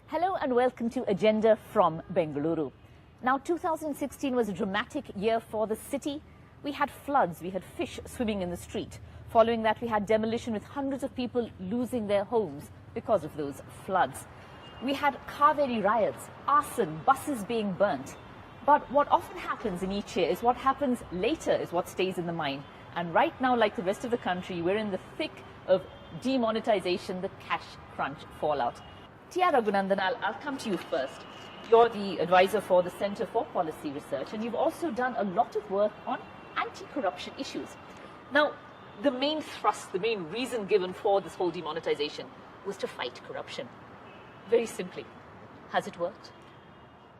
Hello and welcome to Agenda from Bengaluru. Now, 2016 was a dramatic year for the city. We had floods, we had fish swimming in the street. Following that, we had demolition with hundreds of people losing their homes because of those floods. We had Kaveri riots, arson, buses being burnt. But what often happens in each year is what happens later is what stays in the mind. And right now, like the rest of the country, we're in the thick of demonetization, the cash crunch fallout. Tia Raghunandan, I'll come to you first. You're the advisor for the Center for Policy Research, and you've also done a lot of work on anti-corruption issues. Now, the main thrust, the main reason given for this whole demonetization was to fight corruption. Very simply, has it worked?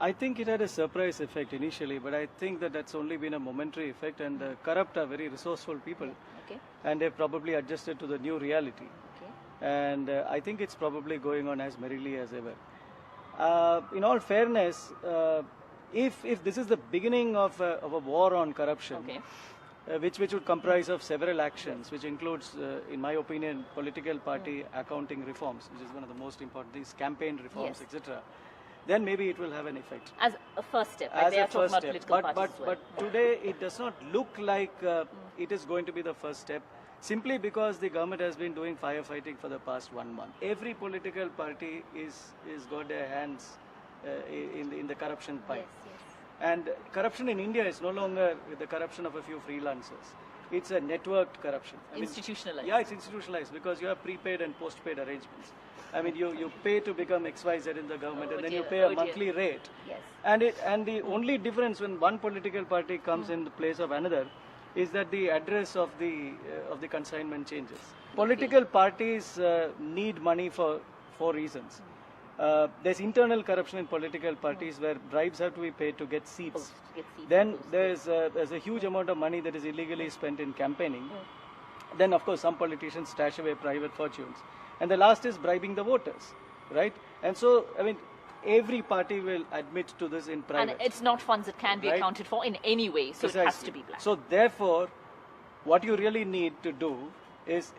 I think it had a surprise effect initially, but I think that that's only been a momentary effect, and the corrupt are very resourceful people, and they've probably adjusted to the new reality. And I think it's probably going on as merrily as ever. In all fairness, if this is the beginning of a war on corruption, which would comprise of several actions, which includes, in my opinion, political party accounting reforms, which is one of the most important, these campaign reforms, etc., then maybe it will have an effect. As a first step, as they a are talking first about step. political parties as well. But today it does not look like it is going to be the first step, simply because the government has been doing firefighting for the past 1 month. Every political party is got their hands in the corruption pipe. And corruption in India is no longer the corruption of a few freelancers. It's a networked corruption. Institutionalized. Yeah, it's institutionalized because you have prepaid and postpaid arrangements. I mean, you pay to become XYZ in the government, and then you pay a monthly rate. And the only difference when one political party comes in the place of another is that the address of the consignment changes. Political parties need money for 4 reasons. There's internal corruption in political parties where bribes have to be paid to get seats. Then there's a huge amount of money that is illegally spent in campaigning. Then, of course, some politicians stash away private fortunes. And the last is bribing the voters, right? And so, I mean, every party will admit to this in private. And it's not funds that can be accounted for in any way, so Precisely. It has to be black. So therefore, what you really need to do is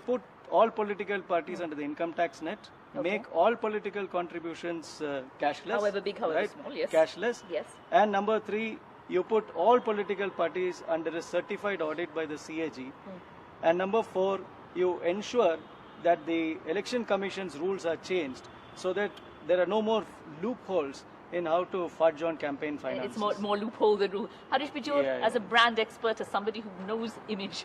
put all political parties under the income tax net, make all political contributions cashless. However big, however small, yes. Cashless. Yes. And number 3, you put all political parties under a certified audit by the CAG. And number 4, you ensure that the election commission's rules are changed so that there are no more loopholes in how to fudge on campaign finances. It's more loophole than rule. Harish Bijor, as a brand expert, as somebody who knows image,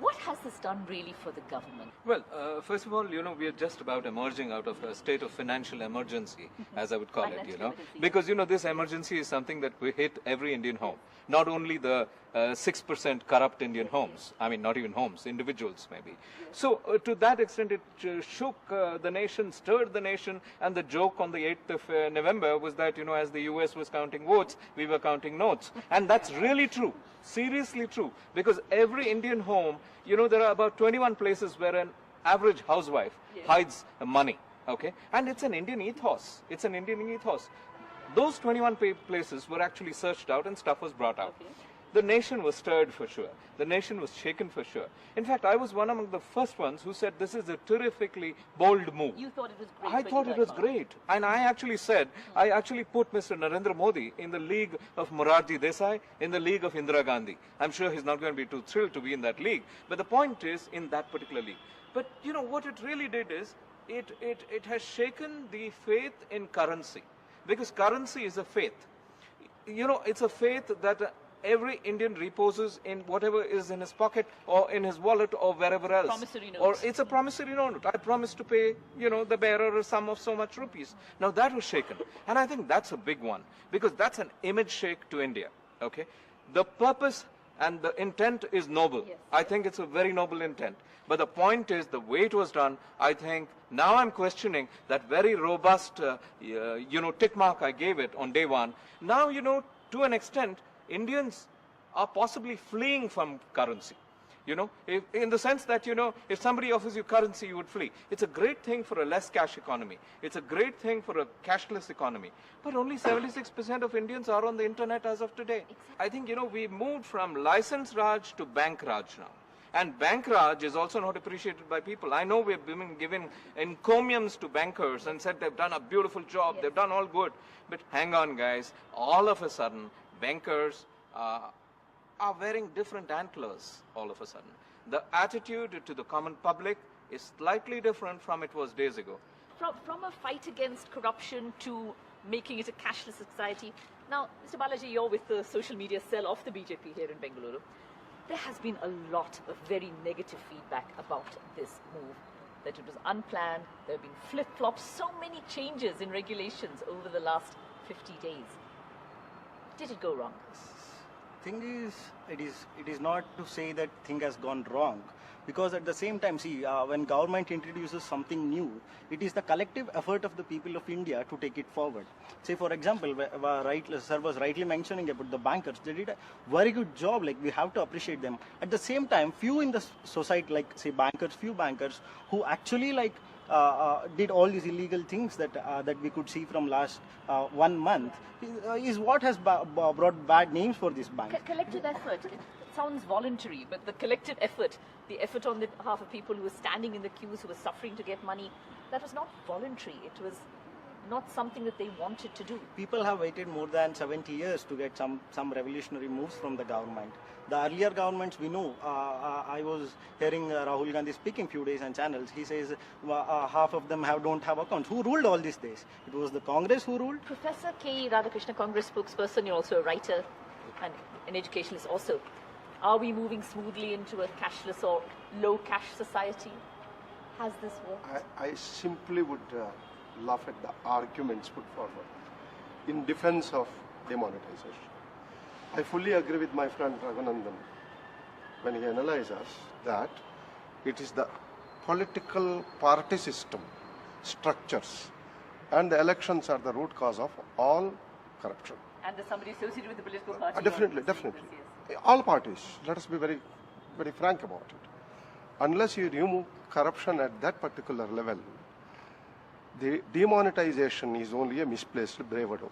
what has this done really for the government? Well, first of all, we are just about emerging out of a state of financial emergency, as I would call it, because, this emergency is something that will hit every Indian home, not only the 6% corrupt Indian homes, I mean, not even homes, individuals maybe. So, to that extent, it shook the nation, stirred the nation, and the joke on the 8th of November was that, as the US was counting votes, we were counting notes. And that's really true, seriously true, because every Indian home, there are about 21 places where an average housewife hides money, and it's an Indian ethos. It's an Indian ethos. Those 21 places were actually searched out and stuff was brought out. The nation was stirred for sure. The nation was shaken for sure. In fact, I was one among the first ones who said this is a terrifically bold move. You thought it was great? I thought it was great. And I actually said, I actually put Mr. Narendra Modi in the league of Morarji Desai, in the league of Indira Gandhi. I'm sure he's not going to be too thrilled to be in that league. But the point is, in that particular league. But, what it really did is, it has shaken the faith in currency. Because currency is a faith. It's a faith that every Indian reposes in whatever is in his pocket or in his wallet or wherever else. Promissory notes. Or it's a promissory note. I promise to pay, the bearer a sum of so much rupees. Now that was shaken. And I think that's a big one because that's an image shake to India. The purpose and the intent is noble. I think it's a very noble intent. But the point is the way it was done, I think now I'm questioning that very robust, tick mark I gave it on day 1. Now, to an extent, Indians are possibly fleeing from currency. In the sense that, if somebody offers you currency, you would flee. It's a great thing for a less cash economy. It's a great thing for a cashless economy. But only 76% of Indians are on the internet as of today. I think, we moved from license Raj to bank Raj now. And Bankraj is also not appreciated by people. I know we've been given encomiums to bankers and said they've done a beautiful job, they've done all good. But hang on, guys, all of a sudden, bankers are wearing different antlers all of a sudden. The attitude to the common public is slightly different from it was days ago. From a fight against corruption to making it a cashless society. Now, Mr. Balaji, you're with the social media cell of the BJP here in Bengaluru. There has been a lot of very negative feedback about this move, that it was unplanned, there have been flip-flops, so many changes in regulations over the last 50 days. Did it go wrong? Thing is, it is not to say that thing has gone wrong, because at the same time, see, when government introduces something new, it is the collective effort of the people of India to take it forward. Say, for example, sir was rightly mentioning about the bankers. They did a very good job. Like, we have to appreciate them. At the same time, few in the society, like say bankers, few bankers who actually did all these illegal things that we could see from last 1 month is what has brought bad names for this bank. Collective effort. It sounds voluntary, but the collective effort, the effort on the behalf of people who were standing in the queues, who were suffering to get money, that was not voluntary. It was not something that they wanted to do. People have waited more than 70 years to get some revolutionary moves from the government. The earlier governments, we know, I was hearing Rahul Gandhi speaking few days on channels. He says half of them don't have accounts. Who ruled all these days? It was the Congress who ruled. Professor K. Radhakrishna, Congress spokesperson, you're also a writer and an educationalist also. Are we moving smoothly into a cashless or low cash society? Has this worked? I simply would laugh at the arguments put forward in defense of demonetization. I fully agree with my friend Raghunandan when he analyzes that it is the political party system, structures, and the elections are the root cause of all corruption. And there's somebody associated with the political party? Definitely. All parties. Let us be very, very frank about it. Unless you remove corruption at that particular level, the demonetization is only a misplaced bravado.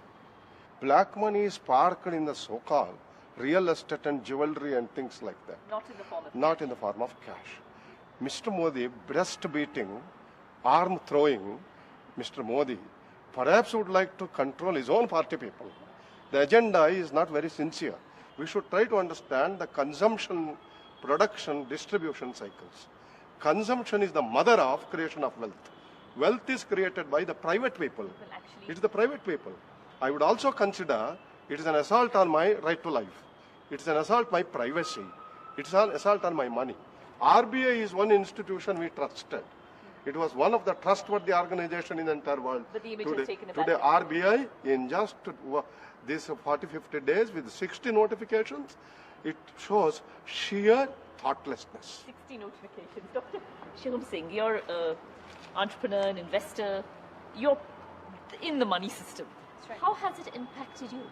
Black money is parked in the so-called real estate and jewelry and things like that. Not in the form of Not in the form of cash. Mr. Modi, breast beating, arm throwing, Mr. Modi perhaps would like to control his own party people. The agenda is not very sincere. We should try to understand the consumption, production, distribution cycles. Consumption is the mother of creation of wealth. Wealth is created by the private people. It's the private people. I would also consider it is an assault on my right to life. It is an assault on my privacy. It is an assault on my money. RBI is one institution we trusted. It was one of the trustworthy organizations in the entire world. But the image has taken a today RBI, in just these 40-50 days with 60 notifications, it shows sheer thoughtlessness. 60 notifications. Dr. Shubham Singh, you're an entrepreneur, an investor. You're in the money system. Right. How has it impacted you?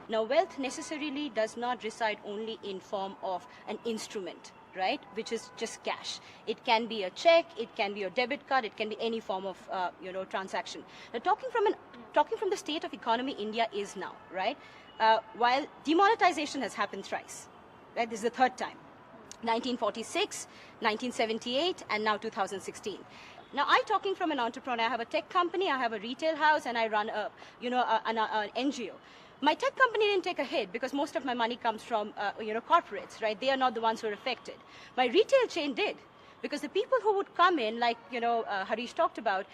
Now, wealth necessarily does not reside only in form of an instrument, right, which is just cash. It can be a check, it can be a debit card, it can be any form of, transaction. Now, talking from the state of economy India is now, right, while demonetization has happened thrice, right, this is the third time, 1946, 1978, and now 2016. Now, I'm talking from an entrepreneur. I have a tech company, I have a retail house, and I run an NGO. My tech company didn't take a hit because most of my money comes from, corporates, right? They are not the ones who are affected. My retail chain did, because the people who would come in, like, Harish talked about,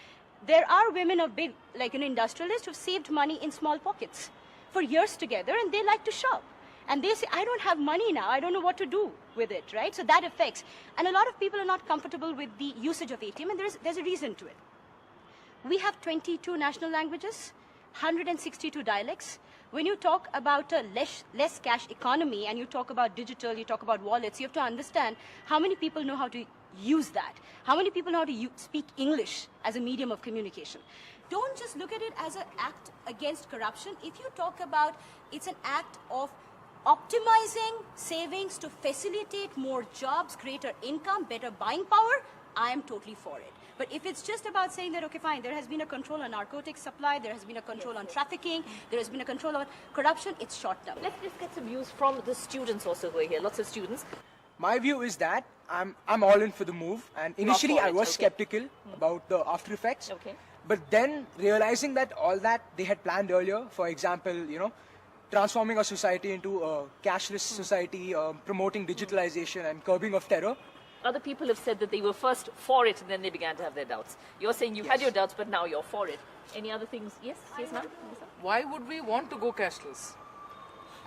there are women of big, industrialists who've saved money in small pockets for years together, and they like to shop. And they say, I don't have money now, I don't know what to do with it, right? So that affects. And a lot of people are not comfortable with the usage of ATM, and there's a reason to it. We have 22 national languages, 162 dialects. When you talk about a less cash economy and you talk about digital, you talk about wallets, you have to understand how many people know how to use that. How many people know how to speak English as a medium of communication. Don't just look at it as an act against corruption. If you talk about it's an act of optimizing savings to facilitate more jobs, greater income, better buying power, I am totally for it. But if it's just about saying that, okay, fine, there has been a control on narcotics supply, there has been a control on trafficking, there has been a control on corruption, it's short term. Let's get some views from the students also who are here, lots of students. My view is that I'm all in for the move, and initially I was skeptical about the after effects. Okay. But then realizing that all that they had planned earlier, for example, transforming our society into a cashless society, promoting digitalization and curbing of terror. Other people have said that they were first for it and then they began to have their doubts. You're saying you had your doubts, but now you're for it. Any other things? Yes, ma'am? Why would we want to go cashless?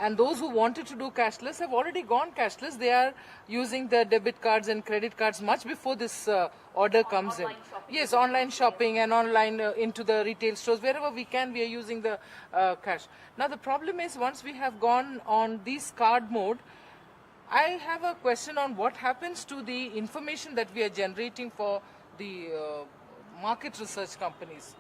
And those who wanted to do cashless have already gone cashless. They are using their debit cards and credit cards much before this order comes in. Yes, online shopping and online into the retail stores. Wherever we can, we are using the cash. Now, the problem is once we have gone on this card mode, I have a question on what happens to the information that we are generating for the market research companies.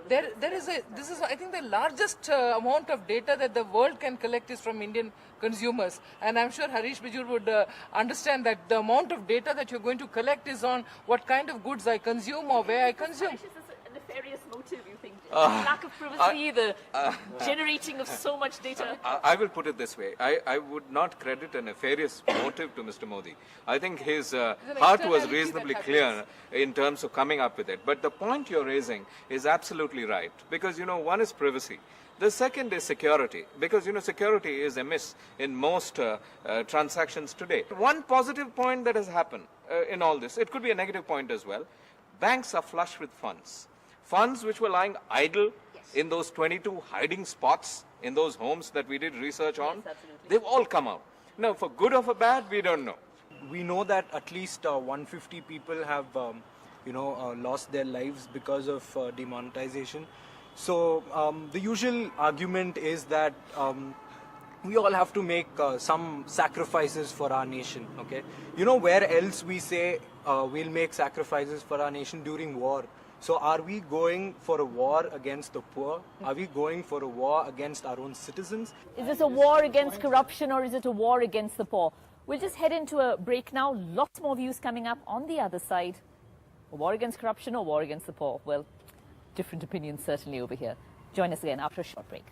This is I think the largest amount of data that the world can collect is from Indian consumers, and I'm sure Harish Bijur would understand that the amount of data that you're going to collect is on what kind of goods I consume or where I consume. Is this a nefarious motive, you think? Lack of privacy, the generating of so much data? I will put it this way. I would not credit a nefarious motive to Mr. Modi. I think his heart was reasonably clear in terms of coming up with it. But the point you're raising is absolutely right. Because, one is privacy. The second is security. Because, security is amiss in most transactions today. One positive point that has happened in all this, it could be a negative point as well. Banks are flush with funds. Funds which were lying idle in those 22 hiding spots in those homes that we did research on, they've all come out. Now, for good or for bad, we don't know. We know that at least 150 people have, lost their lives because of demonetization. So the usual argument is that we all have to make some sacrifices for our nation. Okay, where else we say we'll make sacrifices for our nation during war. So are we going for a war against the poor? Are we going for a war against our own citizens? Is this a war against corruption or is it a war against the poor? We'll just head into a break now. Lots more views coming up on the other side. A war against corruption or war against the poor? Well, different opinions certainly over here. Join us again after a short break.